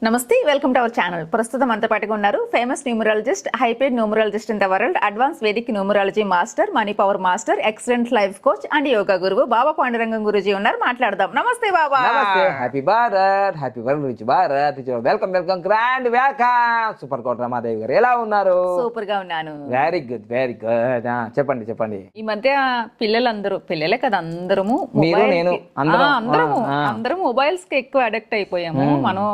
నమస్తే, welcome to our channel. ప్రస్తుతం అంతా పాటుగా ఉన్నారు famous numerologist, hyped numerologist in the world, advance Vedic numerology master, money power master, excellent life coach and yoga గురువు బాబా పాండురంగం గురూజీ ఉన్నారు. మాట్లాడదాం. నమస్తే బాబా. నమస్తే. Happy Bharat, happy world rich Bharat. Welcome welcome, grand welcome. Super Kota Ramadevi గారు ఎలా ఉన్నారు? సూపర్ గా ఉన్నాను. Very good, very good. చెప్పండి చెప్పండి. ఈ మధ్య పిల్లలే కదా, అందరము మీరు నేను అందరం మొబైల్స్ కి ఎక్కువ అడిక్ట్ అయిపోయాము. మనం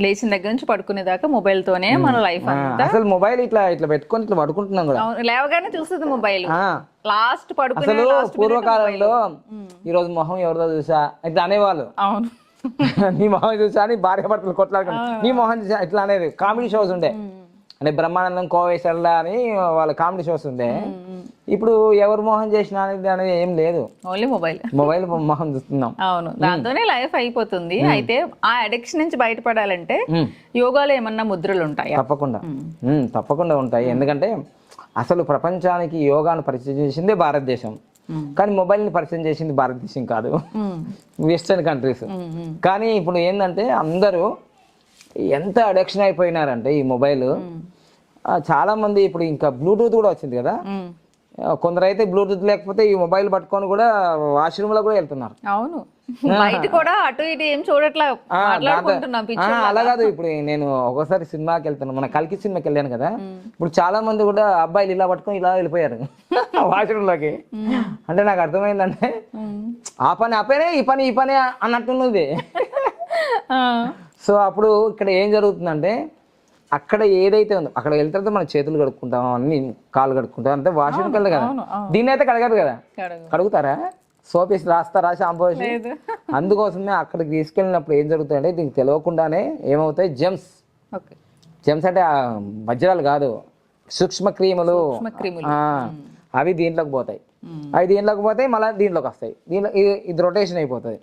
లేచిన దగ్గర నుంచి పడుకునేదాకా మొబైల్ తోనే మన లైఫ్ అంతా. అసలు మొబైల్ ఇట్లా పెట్టుకొని ఇట్లా పడుకుంటున్నాం కూడా. లేవగానే చూస్తుంది మొబైల్. లాస్ట్ అసలు పూర్వకాలంలో ఈ రోజు మొహం ఎవరిదో చూసా ఇట్లా అనేవాళ్ళు. అవును. నీ మొహం చూసా అని భార్య భర్తలు కొట్లాడుకుంటా, నీ మొహం చూసా ఇట్లా అనేది. కామెడీ షోస్ ఉండే, అంటే బ్రహ్మానందం, కోవేశ్వరలా అని వాళ్ళ కామెడీ షోస్ ఉండే. ఇప్పుడు ఎవరు మోహం చేసినా అనేది ఏం లేదు, ఓన్లీ మొబైల్ మోహం చూస్తున్నాం. అవును, దాంతోనే లైఫ్ అయిపోతుంది. అయితే ఆ అడిక్షన్ నుంచి బయటపడాలంటే యోగాలో ఏమన్నా ముద్రలు ఉంటాయి? తప్పకుండా ఉంటాయి. ఎందుకంటే అసలు ప్రపంచానికి యోగాను పరిచయం చేసిందే భారతదేశం, కానీ మొబైల్ ని పరిచయం చేసింది భారతదేశం కాదు, వెస్టర్న్ కంట్రీస్. కానీ ఇప్పుడు ఏంటంటే అందరూ ఎంత అడిక్షన్ అయిపోయినారంటే ఈ మొబైల్. చాలా మంది ఇప్పుడు ఇంకా బ్లూటూత్ కూడా వచ్చింది కదా, కొందరు అయితే బ్లూటూత్ లేకపోతే ఈ మొబైల్ పట్టుకొని కూడా వాష్రూమ్ లో కూడా వెళ్తున్నారు. అవును, బయట కూడా అటు ఇటు ఏం చూడట్లా. అలా కాదు, ఇప్పుడు నేను ఒకసారి సినిమాకి వెళ్తాను, మన కల్కి సినిమాకి వెళ్ళాను కదా, ఇప్పుడు చాలా మంది కూడా అబ్బాయిలు ఇలా పట్టుకొని ఇలా వెళ్ళిపోయారు వాష్రూమ్ లోకి. అంటే నాకు అర్థమైందంటే ఆ పని ఈ పని అన్నట్టున్నది. సో అప్పుడు ఇక్కడ ఏం జరుగుతుందంటే, అక్కడ ఏదైతే ఉందో అక్కడ వెళ్తే మనం చేతులు కడుక్కుంటాం, అన్ని కాళ్ళు కడుక్కుంటాం, అంతే వాష్రూమ్కి వెళ్ళదు కదా. దీన్ని అయితే కడగదు కదా, కడుగుతారా? సోప్ వేసి రాస్తారా, షాంపూ వేసి? అందుకోసమే అక్కడికి తీసుకెళ్ళినప్పుడు ఏం జరుగుతాయంటే, దీనికి తెలియకుండానే ఏమవుతాయి, జెమ్స్ అంటే వజ్రాలు కాదు, సూక్ష్మ క్రిములు, అవి దీంట్లోకి పోతాయి. అవి దీంట్లోకి పోతాయి, మళ్ళీ దీంట్లోకి వస్తాయి. ఇది రొటేషన్ అయిపోతుంది.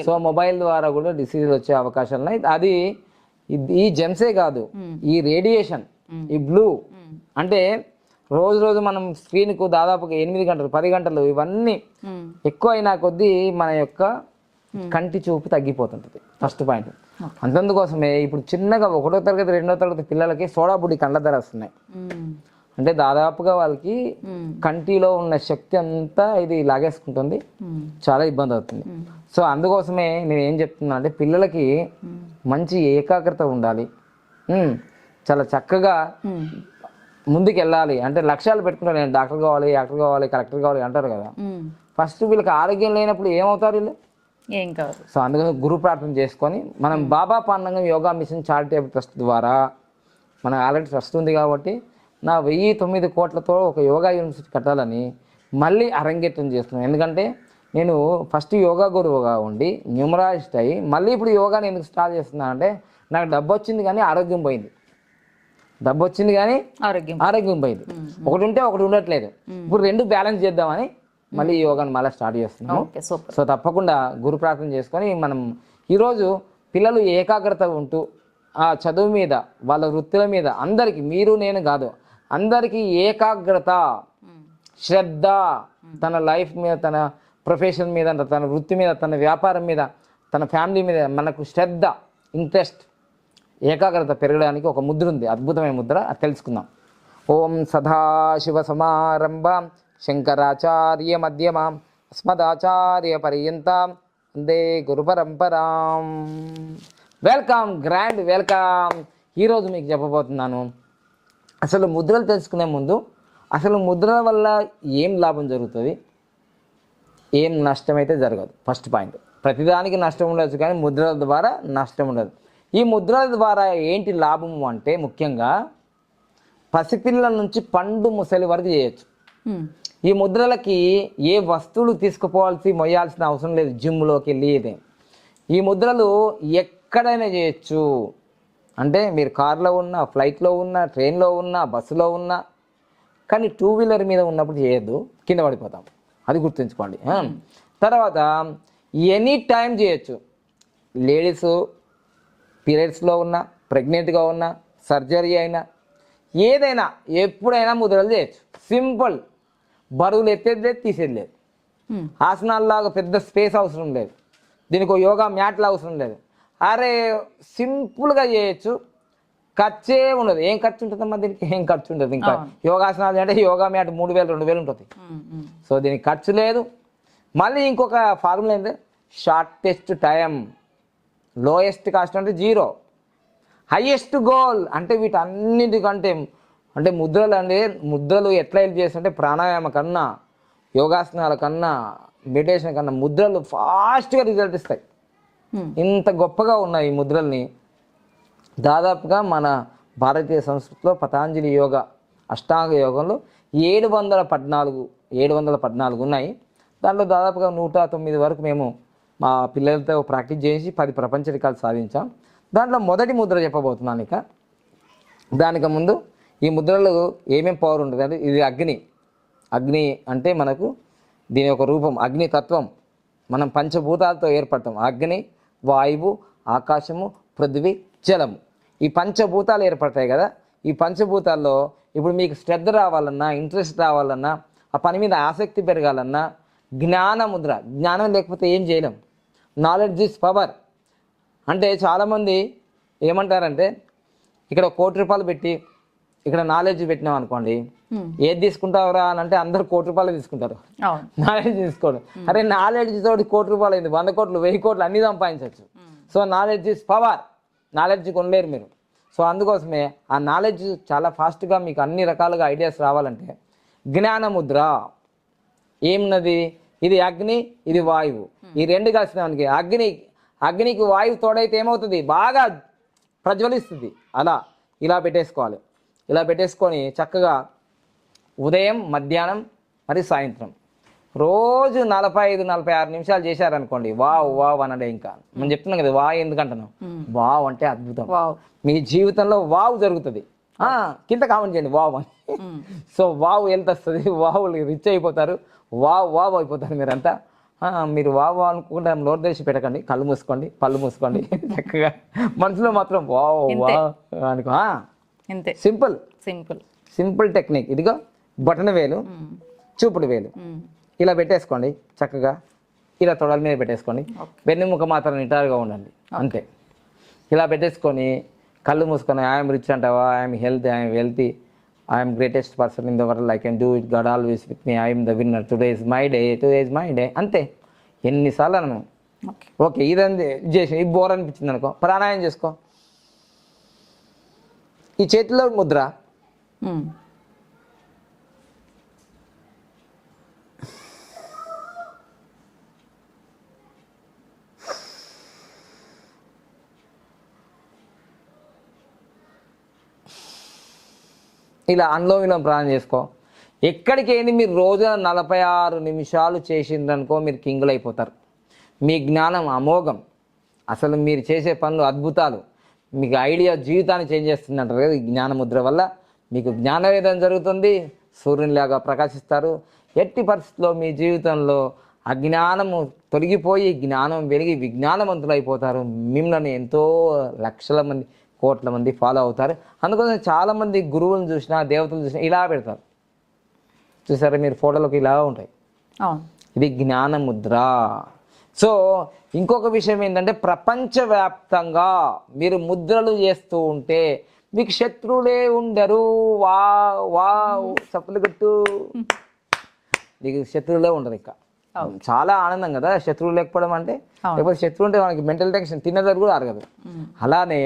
సో మొబైల్ ద్వారా కూడా డిసీజ్ వచ్చే అవకాశాలు ఉన్నాయి. అది ఈ జెమ్సే కాదు, ఈ రేడియేషన్, ఈ బ్లూ అంటే రోజు మనం స్క్రీన్ కు దాదాపుగా 8 గంటలు 10 గంటలు ఇవన్నీ ఎక్కువ అయినా కొద్దీ మన యొక్క కంటి చూపు తగ్గిపోతుంటది. First point. అంతందుకోసమే ఇప్పుడు చిన్నగా 1వ తరగతి 2వ తరగతి పిల్లలకి సోడా బుడ్డి కళ్ళ ధర వస్తున్నాయి. అంటే దాదాపుగా వాళ్ళకి కంటిలో ఉన్న శక్తి అంతా ఇది లాగేసుకుంటుంది, చాలా ఇబ్బంది అవుతుంది. సో అందుకోసమే నేను ఏం చెప్తున్నా అంటే, పిల్లలకి మంచి ఏకాగ్రత ఉండాలి, చాలా చక్కగా ముందుకు వెళ్ళాలి. అంటే లక్ష్యాలు పెట్టుకుంటారు, నేను డాక్టర్ కావాలి, యాక్టర్ కావాలి, కలెక్టర్ కావాలి అంటారు కదా. ఫస్ట్ వీళ్ళకి ఆరోగ్యం లేనప్పుడు ఏమవుతారు వీళ్ళు? ఏం కాదు. సో అందుకని గురు ప్రార్థన చేసుకొని మనం Baba Pandurangam yoga mission charitable trust ద్వారా, మనకు ఆల్రెడీ ట్రస్ట్ ఉంది కాబట్టి, నా 1009 కోట్లతో ఒక యోగా యూనివర్సిటీ కట్టాలని మళ్ళీ అరంగేట్రం చేస్తున్నాను. ఎందుకంటే నేను ఫస్ట్ యోగా గురువుగా ఉండి న్యూమరాలజిస్ట్ అయ్యి మళ్ళీ ఇప్పుడు యోగాని ఎందుకు స్టార్ట్ చేస్తున్నాను అంటే, నాకు డబ్బు వచ్చింది కానీ ఆరోగ్యం పోయింది, డబ్బు వచ్చింది కానీ ఆరోగ్యం పోయింది. ఒకటి ఉంటే ఒకటి ఉండట్లేదు. ఇప్పుడు 2 బ్యాలెన్స్ చేద్దామని మళ్ళీ యోగాని మళ్ళీ స్టార్ట్ చేస్తున్నాము. సో తప్పకుండా గురు ప్రార్థన చేసుకొని మనం ఈరోజు పిల్లలు ఏకాగ్రత ఉంటూ ఆ చదువు మీద, వాళ్ళ వృత్తుల మీద, అందరికీ, మీరు నేను కాదు, అందరికీ ఏకాగ్రత, శ్రద్ధ, తన లైఫ్ మీద, తన ప్రొఫెషన్ మీద, తన వృత్తి మీద, తన వ్యాపారం మీద, తన ఫ్యామిలీ మీద మనకు శ్రద్ధ, ఇంట్రెస్ట్, ఏకాగ్రత పెరగడానికి ఒక ముద్ర ఉంది, అద్భుతమైన ముద్ర. అది తెలుసుకుందాం. ఓం సదాశివ సమారంభాం శంకరాచార్య మధ్యమాం అస్మదాచార్య పర్యంతం వందే గురు పరంపరాం. Welcome, grand welcome. ఈరోజు మీకు చెప్పబోతున్నాను, అసలు ముద్రలు తెలుసుకునే ముందు అసలు ముద్రల వల్ల ఏం లాభం జరుగుతుంది, ఏం నష్టం అయితే జరగదు. First point. ప్రతిదానికి నష్టం ఉండొచ్చు కానీ ముద్రల ద్వారా నష్టం ఉండదు. ఈ ముద్రల ద్వారా ఏంటి లాభము అంటే, ముఖ్యంగా పసిపిల్లల నుంచి పండు ముసలి వరకు చేయొచ్చు. ఈ ముద్రలకి ఏ వస్తువులు తీసుకుపోవాల్సి మొయ్యాల్సిన అవసరం లేదు, జిమ్లోకి వెళ్ళి. ఇదే ఈ ముద్రలు ఎక్కడైనా చేయొచ్చు. అంటే మీరు కార్లో ఉన్నా, ఫ్లైట్లో ఉన్నా, ట్రైన్లో ఉన్నా, బస్సులో ఉన్నా, కానీ 2 వీలర్ మీద ఉన్నప్పుడు చేయొద్దు, కింద పడిపోతాం, అది గుర్తుంచుకోండి. తర్వాత ఎనీ టైం చేయొచ్చు. లేడీస్ పీరియడ్స్లో ఉన్నా, ప్రెగ్నెంట్గా ఉన్నా, సర్జరీ అయినా, ఏదైనా ఎప్పుడైనా ముద్రలు చేయొచ్చు. సింపుల్. బరువులు ఎత్తేది లేదు, తీసేది లేదు. ఆసనాల్లాగా పెద్ద స్పేస్ అవసరం లేదు, దీనికి యోగా మ్యాట్లు అవసరం లేదు. అరే సింపుల్గా చేయొచ్చు, ఖర్చే ఉండదు. ఏం ఖర్చు ఉంటుందమ్మా దీనికి? ఏం ఖర్చు ఉండదు. ఇంకా యోగాసనాలు అంటే యోగా మ్యాట్ 3,000 2,000 ఉంటుంది. సో దీనికి ఖర్చు లేదు. మళ్ళీ ఇంకొక ఫార్ములా ఏంటంటే షార్టెస్ట్ టైం, లోయెస్ట్ కాస్ట్ అంటే 0, హైయెస్ట్ గోల్ అంటే వీటన్నిటికంటే అంటే ముద్రలు ఎట్లా హెల్ప్ చేస్తుంటే ప్రాణాయామ కన్నా, యోగాసనాల కన్నా, మెడిటేషన్ కన్నా ముద్రలు ఫాస్ట్గా రిజల్ట్ ఇస్తాయి. ఇంత గొప్పగా ఉన్నాయి ఈ ముద్రల్ని. దాదాపుగా మన భారతీయ సంస్కృతిలో పతాంజలి యోగా అష్టాంగ యోగంలో 714 ఉన్నాయి. దాంట్లో దాదాపుగా 109 వరకు మేము మా పిల్లలతో ప్రాక్టీస్ చేసి 10 ప్రపంచ రికార్డు సాధించాం. దాంట్లో మొదటి ముద్ర చెప్పబోతున్నాను. ఇక దానికి ముందు ఈ ముద్రలు ఏమేమి పవర్ ఉంటుంది అంటే ఇది అగ్ని అంటే మనకు దీని యొక్క రూపం అగ్నితత్వం. మనం పంచభూతాలతో ఏర్పడతాం. అగ్ని, వాయువు, ఆకాశము, పృథ్వీ, జలము. ఈ పంచభూతాలు ఏర్పడతాయి కదా. ఈ పంచభూతాల్లో ఇప్పుడు మీకు శ్రద్ధ రావాలన్నా, ఇంట్రెస్ట్ రావాలన్నా, ఆ పని మీద ఆసక్తి పెరగాలన్నా జ్ఞాన ముద్ర. జ్ఞానం లేకపోతే ఏం చేయలేం. Knowledge is power. అంటే చాలామంది ఏమంటారంటే ఇక్కడ 1 కోటి రూపాయలు పెట్టి ఇక్కడ నాలెడ్జ్ పెట్టినాం అనుకోండి, ఏది తీసుకుంటావురా అని అంటే అందరు 1 కోటి రూపాయలు తీసుకుంటారు, నాలెడ్జ్ తీసుకోవడం. అరే నాలెడ్జ్ తోటి 1 కోటి రూపాయలు అయింది, 100 కోట్లు 1000 కోట్లు అన్నీ సంపాదించవచ్చు. So knowledge is power. Knowledge కొనలేరు మీరు. సో అందుకోసమే ఆ నాలెడ్జ్ చాలా ఫాస్ట్గా మీకు అన్ని రకాలుగా ఐడియాస్ రావాలంటే జ్ఞానముద్ర ఏమున్నది? ఇది అగ్ని, ఇది వాయువు. ఈ రెండు కలిసినానికి అగ్నికి వాయువు తోడైతే ఏమవుతుంది? బాగా ప్రజ్వలిస్తుంది. ఇలా పెట్టేసుకోవాలి. ఇలా పెట్టేసుకొని చక్కగా ఉదయం, మధ్యాహ్నం మరి సాయంత్రం రోజు 45-46 నిమిషాలు చేశారనుకోండి, వావ్ అనండి. ఇంకా మనం చెప్తున్నాం కదా వావ్ ఎందుకంటున్నాం. వావ్ అంటే అద్భుతం. మీ జీవితంలో వావ్ జరుగుతుంది. కింద కామెంట్ చేయండి వావ్ అని. సో వావ్ ఎంత వస్తుంది? వావ్ రిచ్ అయిపోతారు, వావ్ అయిపోతారు మీరంతా. మీరు వావ్ అనుకుంటే నోరు తెరిచి పెట్టకండి, కళ్ళు మూసుకోండి, పళ్ళు మూసుకోండి. చక్కగా మనసులో మాత్రం వావ్ అనుకో. Simple technique. ఇదిగో బటన్ వేలు, చూపుడు వేలు ఇలా పెట్టేసుకోండి. చక్కగా ఇలా తొడల మీద పెట్టేసుకోండి. వెన్నెముక మాత్రం నిటారుగా ఉండండి, అంతే. ఇలా పెట్టేసుకొని కళ్ళు మూసుకొని ఐఎమ్ రిచ్ అంటావా, I'm healthy, I'm wealthy, I'm greatest person in the world, I can do it, God always with me, I'm the winner, today is my day, అంతే. ఎన్నిసార్లు అన్నాను. ఓకే ఇదంతా చేసి ఈ బోర్ అనిపించింది అనుకో, ప్రాణాయామం చేసుకో. ఈ చేతిలో ముద్ర ఇలా అనులోమ ప్రాణం చేసుకో. ఎక్కడికి ఏంది మీరు రోజున 46 నిమిషాలు చేసిండ్రనుకో మీరు కింగులు అయిపోతారు. మీ జ్ఞానం అమోఘం. అసలు మీరు చేసే పనులు అద్భుతాలు. మీకు ఐడియా జీవితాన్ని చేంజ్ చేస్తుంది అంటారు కదా. ఈ జ్ఞానముద్ర వల్ల మీకు జ్ఞానవేదం జరుగుతుంది, సూర్యునిలాగా ప్రకాశిస్తారు. ఎట్టి పరిస్థితుల్లో మీ జీవితంలో అజ్ఞానము తొలగిపోయి జ్ఞానం వెలిగి విజ్ఞానవంతులు అయిపోతారు. మిమ్మల్ని ఎంతో లక్షల మంది, కోట్ల మంది ఫాలో అవుతారు. అందుకోసం చాలామంది గురువులను చూసినా, దేవతలు చూసినా ఇలా పెడతారు. చూసారా మీరు ఫోటోలోకి ఇలా ఉంటాయి. ఇది జ్ఞానముద్ర. సో ఇంకొక విషయం ఏంటంటే ప్రపంచవ్యాప్తంగా మీరు ముద్రలు చేస్తూ ఉంటే మీకు శత్రువులే ఉండరు. చప్పులు కొట్టు. మీకు శత్రువులే ఉండరు. ఇక చాలా ఆనందం కదా శత్రువులు లేకపోవడం అంటే. లేకపోతే శత్రువు ఉంటే మనకి మెంటల్ టెన్షన్, తిన్నదారు కూడా అరగదు. అలానే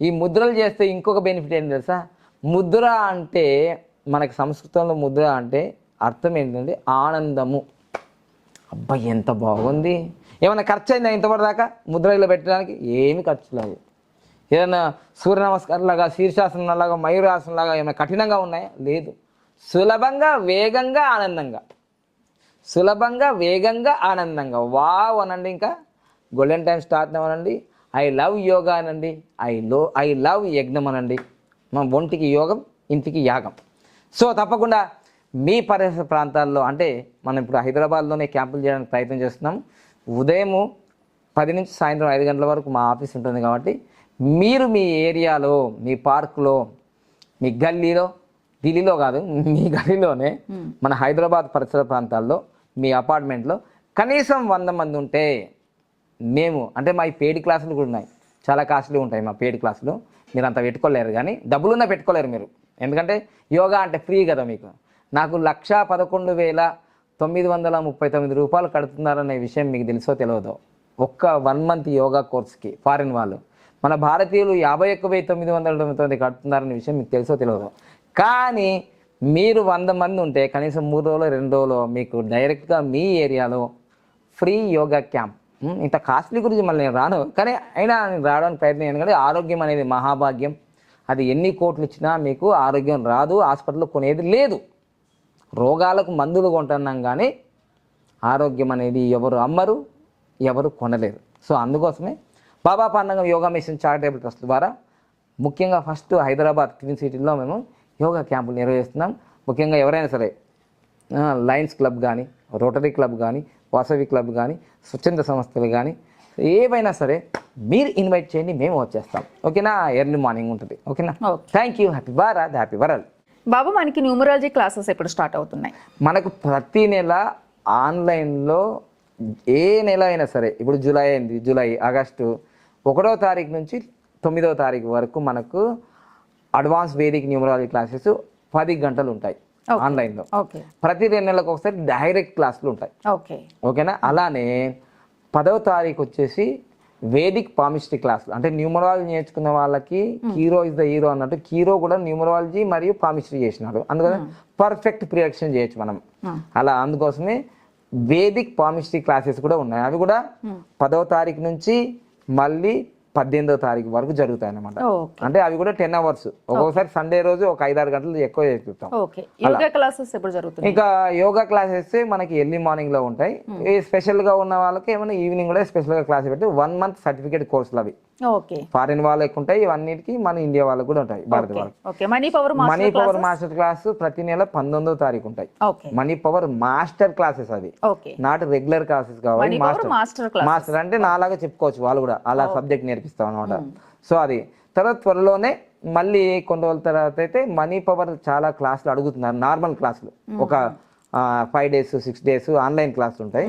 ఈ ముద్రలు చేస్తే ఇంకొక బెనిఫిట్ ఏంటి తెలుసా? ముద్ర అంటే మనకి సంస్కృతంలో ముద్ర అంటే అర్థం ఏంటంటే ఆనందము. అబ్బాయి ఎంత బాగుంది. ఏమైనా ఖర్చు అయిందా ఇంతవరకు దాకా ముద్ర ఇలా పెట్టడానికి? ఏమి ఖర్చు లేదు. ఏదైనా సూర్య నమస్కారం లాగా, శీర్షాసనం లాగా, మయూరాసనం లాగా ఏమైనా కఠినంగా ఉన్నాయా? లేదు. సులభంగా వేగంగా ఆనందంగా వావ్ అనండి. ఇంకా గోల్డెన్ టైం స్టార్ట్ అవ్వనండి. ఐ లవ్ యోగా అనండి. ఐ లవ్ యజ్ఞం అనండి. మన ఒంటికి యోగం, ఇంటికి యాగం. సో తప్పకుండా మీ పరిసర ప్రాంతాల్లో, అంటే మనం ఇప్పుడు హైదరాబాద్లోనే క్యాంపులు చేయడానికి ప్రయత్నం చేస్తున్నాం. ఉదయం 10 నుంచి సాయంత్రం 5 గంటల వరకు మా ఆఫీస్ ఉంటుంది. కాబట్టి మీరు మీ ఏరియాలో, మీ పార్కులో, మీ గల్లీలో, ఢిల్లీలో కాదు మీ గల్లీలోనే, మన హైదరాబాద్ పరిసర ప్రాంతాల్లో, మీ అపార్ట్మెంట్లో కనీసం 100 మంది ఉంటే మేము, అంటే మా ఈ పెయిడ్ క్లాసులు కూడా ఉన్నాయి, చాలా కాస్ట్లీ ఉంటాయి మా పెయిడ్ క్లాసులు. మీరు అంత పెట్టుకోలేరు, కానీ డబ్బులున్నా పెట్టుకోలేరు మీరు. ఎందుకంటే యోగా అంటే ఫ్రీ కదా మీకు. నాకు 1,11,939 రూపాయలు కడుతున్నారనే విషయం మీకు తెలుసో తెలియదో. ఒక్క 1 మంత్ యోగా కోర్స్కి ఫారిన్ వాళ్ళు. మన భారతీయులు 51,999 కడుతున్నారనే విషయం మీకు తెలుసో తెలియదు. కానీ మీరు 100 మంది ఉంటే కనీసం 3 రోజులు 2 రోజులు మీకు డైరెక్ట్గా మీ ఏరియాలో ఫ్రీ యోగా క్యాంప్. ఇంత కాస్ట్లీ గురించి మళ్ళీ నేను రాను, కానీ అయినా నేను రావడానికి ప్రయత్నం. ఎందుకంటే ఆరోగ్యం అనేది మహాభాగ్యం. అది ఎన్ని కోట్లు ఇచ్చినా మీకు ఆరోగ్యం రాదు, హాస్పిటల్లో కొనేది లేదు. రోగాలకు మందులు కొంటున్నాం కానీ ఆరోగ్యం అనేది ఎవరు అమ్మరు, ఎవరు కొనలేరు. సో అందుకోసమే Baba Pandurangam yoga mission charitable trust ద్వారా ముఖ్యంగా ఫస్ట్ హైదరాబాద్ ట్విన్ సిటీలో మేము యోగా క్యాంపులు నిర్వహిస్తున్నాం. ముఖ్యంగా ఎవరైనా సరే లయన్స్ క్లబ్ కానీ, రోటరీ క్లబ్ కానీ, వాసవి క్లబ్ కానీ, స్వచ్ఛంద సంస్థలు కానీ ఏవైనా సరే మీరు ఇన్వైట్ చేయండి, మేము వచ్చేస్తాం. ఓకేనా? ఎర్లీ మార్నింగ్ ఉంటుంది. ఓకేనా? Thank you. Happy Bharat, happy world. బాబు, మనకి న్యూమరాలజీ క్లాసెస్ ఎప్పుడు స్టార్ట్ అవుతున్నాయి? మనకు ప్రతి నెల ఆన్లైన్లో ఏ నెల అయినా సరే, ఇప్పుడు జూలై అయింది, జూలై, ఆగస్టు 1వ తారీఖు నుంచి 9వ తారీఖు వరకు మనకు అడ్వాన్స్ వేదిక్ న్యూమరాలజీ క్లాసెస్ 10 గంటలు ఉంటాయి ఆన్లైన్లో. ప్రతి 2 నెలలకు ఒకసారి డైరెక్ట్ క్లాసులు ఉంటాయి. ఓకేనా? అలానే 10వ తారీఖు వచ్చేసి వేదిక్ పామిస్ట్రీ క్లాసులు. అంటే న్యూమరాలజీ నేర్చుకున్న వాళ్ళకి కీరో ఇస్ ద హీరో అన్నట్టు, కీరో కూడా న్యూమరాలజీ మరియు పామిస్ట్రీ చేసినాడు. అందుకని పర్ఫెక్ట్ ప్రిడిక్షన్ చేయొచ్చు మనం. అలా అందుకోసమే వేదిక్ పామిస్ట్రీ క్లాసెస్ కూడా ఉన్నాయి. అవి కూడా 10వ తారీఖు నుంచి మళ్ళీ 18వ తారీఖు వరకు జరుగుతాయి అన్నమాట. అంటే అవి కూడా 10 hours. ఒక్కొక్కసారి సండే రోజు ఒక 5-6 గంటలు ఎక్కువ చేస్తాం. ఇంకా యోగా క్లాసెస్ మనకి ఎర్లీ మార్నింగ్ లో ఉంటాయి. స్పెషల్ గా ఉన్న వాళ్ళకి ఏమైనా ఈవినింగ్ కూడా స్పెషల్ గా క్లాస్ పెట్టి 1 month సర్టిఫికేట్ కోర్సులు అవి ఫారిన్ వాళ్ళకి ఉంటాయి. ఇవన్నిటికి మన ఇండియా వాళ్ళకి కూడా ఉంటాయి, భారత వాళ్ళకి. మనీ పవర్ మాస్టర్ క్లాస్ ప్రతి నెల 19వ తారీఖు ఉంటాయి. మనీ పవర్ మాస్టర్ క్లాసెస్, అది నాట్ రెగ్యులర్ క్లాసెస్ కావాలి. మాస్టర్ అంటే నాలాగా చెప్పుకోవచ్చు, వాళ్ళు కూడా అలా సబ్జెక్ట్ నేర్పిస్తాం అనమాట. సో అది తర్వాత త్వరలోనే మళ్ళీ కొన్ని రోజుల తర్వాత అయితే మనీ పవర్ చాలా క్లాసులు అడుగుతున్నారు. నార్మల్ క్లాసులు ఒక 5 days 6 days ఆన్లైన్ క్లాసులు ఉంటాయి.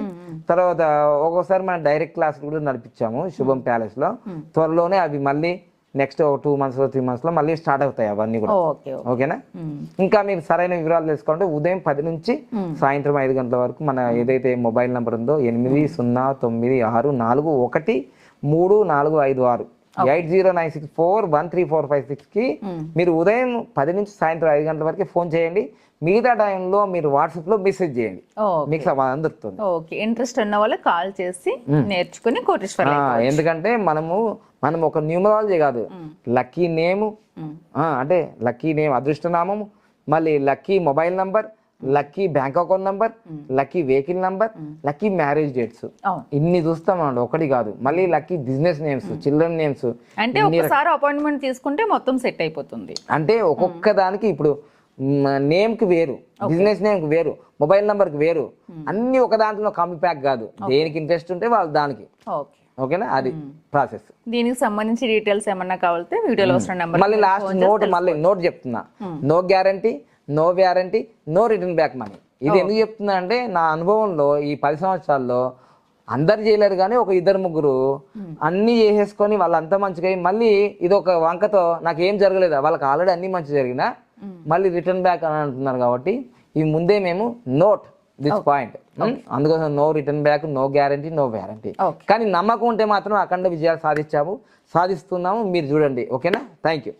తర్వాత ఒక్కోసారి మనం డైరెక్ట్ క్లాసులు కూడా నడిపించాము శుభం ప్యాలెస్ లో. త్వరలోనే అవి మళ్ళీ నెక్స్ట్ 2 months 3 months లో మళ్ళీ స్టార్ట్ అవుతాయి అవన్నీ కూడా. ఓకేనా? ఇంకా మీరు సరైన వివరాలు తెలుసుకుంటే ఉదయం 10 నుంచి సాయంత్రం 5 గంటల వరకు మన ఏదైతే మొబైల్ నెంబర్ ఉందో 8096345456 8096413456 కి మీరు ఉదయం 10 నుంచి సాయంత్రం 5 గంటల వరకు ఫోన్ చేయండి. మిగతా టైంలో మీరు వాట్సాప్ లో మెసేజ్ చేయండి, మీకు సమాధానం దొరుకుతుంది. ఇంట్రెస్ట్ ఉన్న వాళ్ళు కాల్ చేసి నేర్చుకుని కోటీశ్వరులు. ఎందుకంటే మనం ఒక న్యూమరాలజీ కాదు, లక్కీ నేమ్ అంటే లక్కీ నేమ్ అదృష్టనామము, మళ్ళీ lucky mobile number, lucky bank account number, lucky vehicle number, lucky marriage dates, ఇన్ని చూస్తామండి. ఒకటి కాదు, మళ్ళీ lucky business names, children names. అంటే ఒకసారి అపాయింట్మెంట్ తీసుకుంటే మొత్తం సెట్ అయిపోతుంది. అంటే ఒక్కొక్క దానికి ఇప్పుడు నేమ్ కి వేరు, బిజినెస్ నేమ్ కి వేరు, మొబైల్ నంబర్ కి వేరు, అన్ని ఒక దాంట్లో కాంబీ ప్యాక్ కాదు. దేనికి ఇంట్రెస్ట్ ఉంటే వాళ్ళు దానికి. ఓకేనా? అది ప్రాసెస్. దీనికి సంబంధించి డీటెయిల్స్ ఏమన్నా కావాలంటే వీడియోలో వస్తున్న నెంబర్. మళ్ళీ లాస్ట్ నోట్ చెప్తున్నా, no guarantee, no warranty, no return back money. ఇది ఎందుకు చెప్తున్నా అంటే నా అనుభవంలో ఈ 10 సంవత్సరాల్లో అందరు చేయలేరు కానీ ఒక 2-3 అన్ని చేసేసుకొని వాళ్ళంతా మంచిగా మళ్ళీ ఇది ఒక వంకతో నాకు ఏం జరగలేదు, వాళ్ళకి ఆల్రెడీ అన్ని మంచి జరిగినా మళ్ళీ రిటర్న్ బ్యాక్ అని అంటున్నారు. కాబట్టి ఈ ముందే మేము నోట్ దిస్ పాయింట్. అందుకోసం no return back, no guarantee, no warranty. కానీ నమ్మకం ఉంటే మాత్రం అఖండ విజయాలు సాధిస్తున్నాము. మీరు చూడండి. ఓకేనా? Thank you.